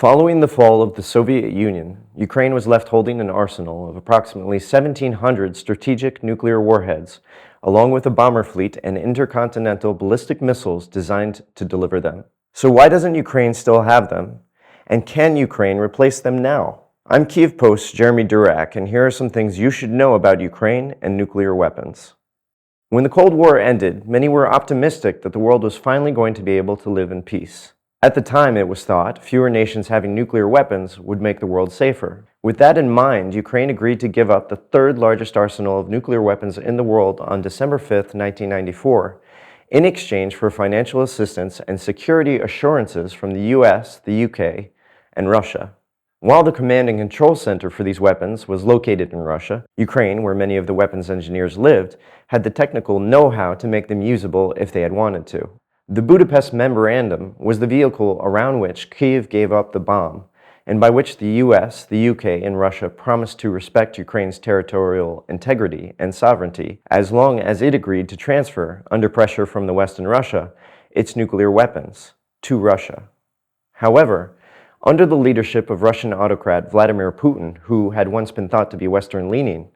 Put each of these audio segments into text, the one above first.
Following the fall of the Soviet Union, Ukraine was left holding an arsenal of approximately 1,700 strategic nuclear warheads, along with a bomber fleet and intercontinental ballistic missiles designed to deliver them. So why doesn't Ukraine still have them? And can Ukraine replace them now? I'm Kyiv Post's Jeremy Dirac, and here are some things you should know about Ukraine and nuclear weapons. When the Cold War ended, many were optimistic that the world was finally going to be able to live in peace. At the time, it was thought fewer nations having nuclear weapons would make the world safer. With that in mind, Ukraine agreed to give up the third largest arsenal of nuclear weapons in the world on December 5, 1994, in exchange for financial assistance and security assurances from the US, the UK, and Russia. While the command and control center for these weapons was located in Russia, Ukraine, where many of the weapons engineers lived, had the technical know-how to make them usable if they had wanted to. The Budapest Memorandum was the vehicle around which Kyiv gave up the bomb, and by which the US, the UK, and Russia promised to respect Ukraine's territorial integrity and sovereignty as long as it agreed to transfer, under pressure from the West and Russia, its nuclear weapons to Russia. However, under the leadership of Russian autocrat Vladimir Putin, who had once been thought to be Western-leaning,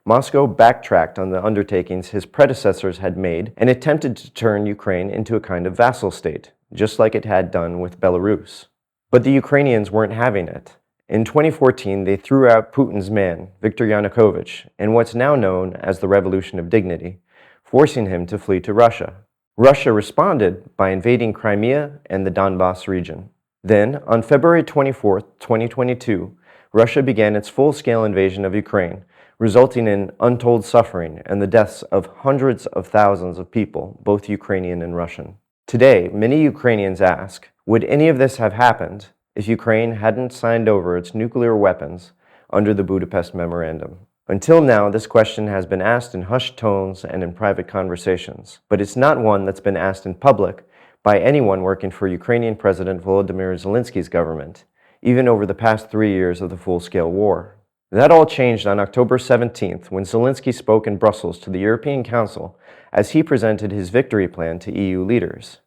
Moscow backtracked on the undertakings his predecessors had made and attempted to turn Ukraine into a kind of vassal state, just like it had done with Belarus. But the Ukrainians weren't having it. In 2014, they threw out Putin's man, Viktor Yanukovych, in what's now known as the Revolution of Dignity, forcing him to flee to Russia. Russia responded by invading Crimea and the Donbas region. Then, on February 24, 2022, Russia began its full-scale invasion of Ukraine, resulting in untold suffering and the deaths of hundreds of thousands of people, both Ukrainian and Russian. Today, many Ukrainians ask, would any of this have happened if Ukraine hadn't signed over its nuclear weapons under the Budapest Memorandum? Until now, this question has been asked in hushed tones and in private conversations, but it's not one that's been asked in public by anyone working for Ukrainian President Volodymyr Zelensky's government, even over the past 3 years of the full-scale war. That all changed on October 17th when Zelensky spoke in Brussels to the European Council as he presented his victory plan to EU leaders.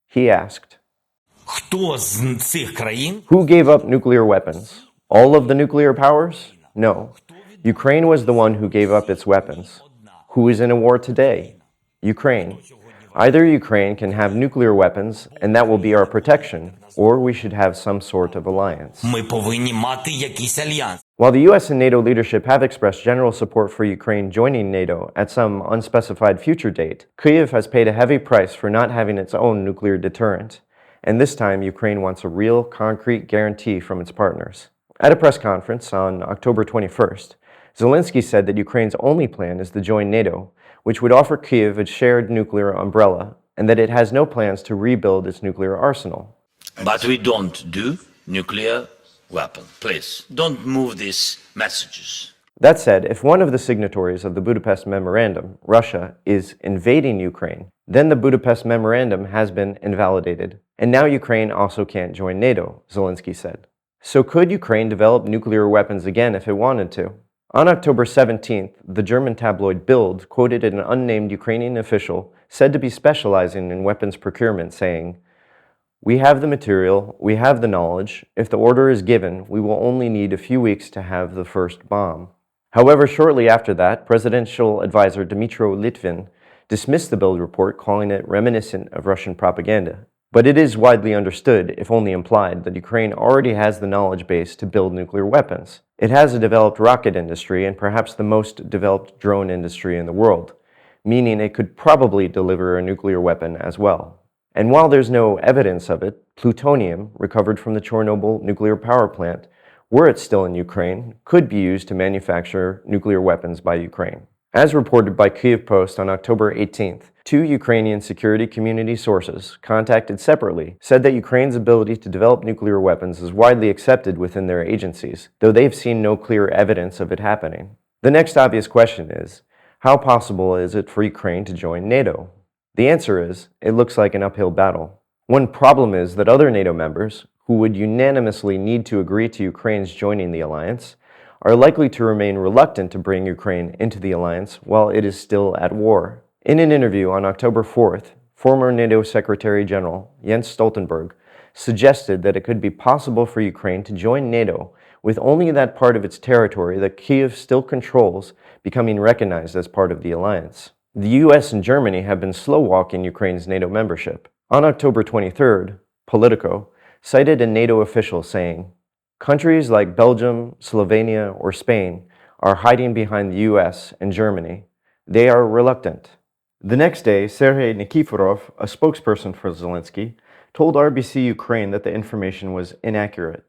He asked, "Who gave up nuclear weapons? All of the nuclear powers? No. Ukraine was the one who gave up its weapons. Who is in a war today? Ukraine. Either Ukraine can have nuclear weapons, and that will be our protection, or we should have some sort of alliance." While the US and NATO leadership have expressed general support for Ukraine joining NATO at some unspecified future date, Kyiv has paid a heavy price for not having its own nuclear deterrent, and this time Ukraine wants a real, concrete guarantee from its partners. At a press conference on October 21st, Zelensky said that Ukraine's only plan is to join NATO, which would offer Kyiv a shared nuclear umbrella, and that it has no plans to rebuild its nuclear arsenal. But we don't do nuclear weapon. Please, don't move these messages. That said, if one of the signatories of the Budapest Memorandum, Russia, is invading Ukraine, then the Budapest Memorandum has been invalidated. And now Ukraine also can't join NATO, Zelensky said. So could Ukraine develop nuclear weapons again if it wanted to? On October 17th, the German tabloid Bild quoted an unnamed Ukrainian official said to be specializing in weapons procurement, saying, "We have the material, we have the knowledge. If the order is given, we will only need a few weeks to have the first bomb." However, shortly after that, presidential advisor Dmytro Litvin dismissed the Bild report, calling it reminiscent of Russian propaganda. But it is widely understood, if only implied, that Ukraine already has the knowledge base to build nuclear weapons. It has a developed rocket industry and perhaps the most developed drone industry in the world, meaning it could probably deliver a nuclear weapon as well. And while there's no evidence of it, plutonium, recovered from the Chernobyl nuclear power plant, were it still in Ukraine, could be used to manufacture nuclear weapons by Ukraine. As reported by Kyiv Post on October 18th, 2 Ukrainian security community sources, contacted separately, said that Ukraine's ability to develop nuclear weapons is widely accepted within their agencies, though they've seen no clear evidence of it happening. The next obvious question is, how possible is it for Ukraine to join NATO? The answer is, it looks like an uphill battle. One problem is that other NATO members, who would unanimously need to agree to Ukraine's joining the alliance, are likely to remain reluctant to bring Ukraine into the alliance while it is still at war. In an interview on October 4th, former NATO Secretary General Jens Stoltenberg suggested that it could be possible for Ukraine to join NATO with only that part of its territory that Kyiv still controls becoming recognized as part of the alliance. The US and Germany have been slow-walking Ukraine's NATO membership. On October 23rd, Politico cited a NATO official saying, "Countries like Belgium, Slovenia, or Spain are hiding behind the US and Germany. They are reluctant." The next day, Sergei Nikiforov, a spokesperson for Zelensky, told RBC Ukraine that the information was inaccurate.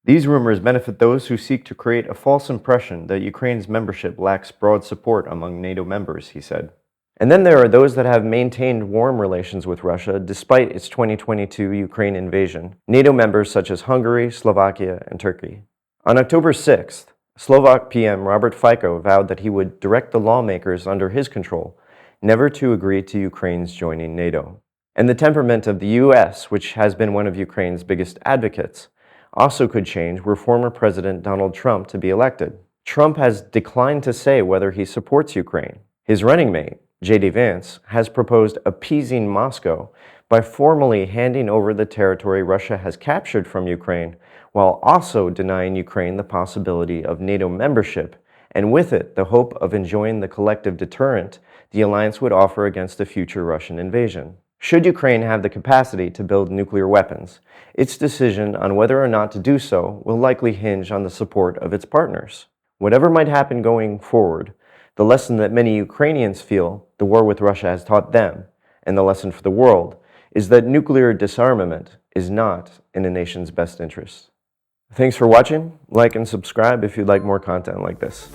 These rumors benefit those who seek to create a false impression that Ukraine's membership lacks broad support among NATO members, he said. And then there are those that have maintained warm relations with Russia despite its 2022 Ukraine invasion, NATO members such as Hungary, Slovakia, and Turkey. On October 6th, Slovak PM Robert Fico vowed that he would direct the lawmakers under his control never to agree to Ukraine's joining NATO. And the temperament of the US, which has been one of Ukraine's biggest advocates, also could change were former President Donald Trump to be elected. Trump has declined to say whether he supports Ukraine. His running mate, J.D. Vance, has proposed appeasing Moscow by formally handing over the territory Russia has captured from Ukraine, while also denying Ukraine the possibility of NATO membership, and with it the hope of enjoying the collective deterrent the alliance would offer against a future Russian invasion. Should Ukraine have the capacity to build nuclear weapons, its decision on whether or not to do so will likely hinge on the support of its partners. Whatever might happen going forward, the lesson that many Ukrainians feel the war with Russia has taught them, and the lesson for the world, is that nuclear disarmament is not in a nation's best interest. Thanks for watching. Like and subscribe if you'd like more content like this.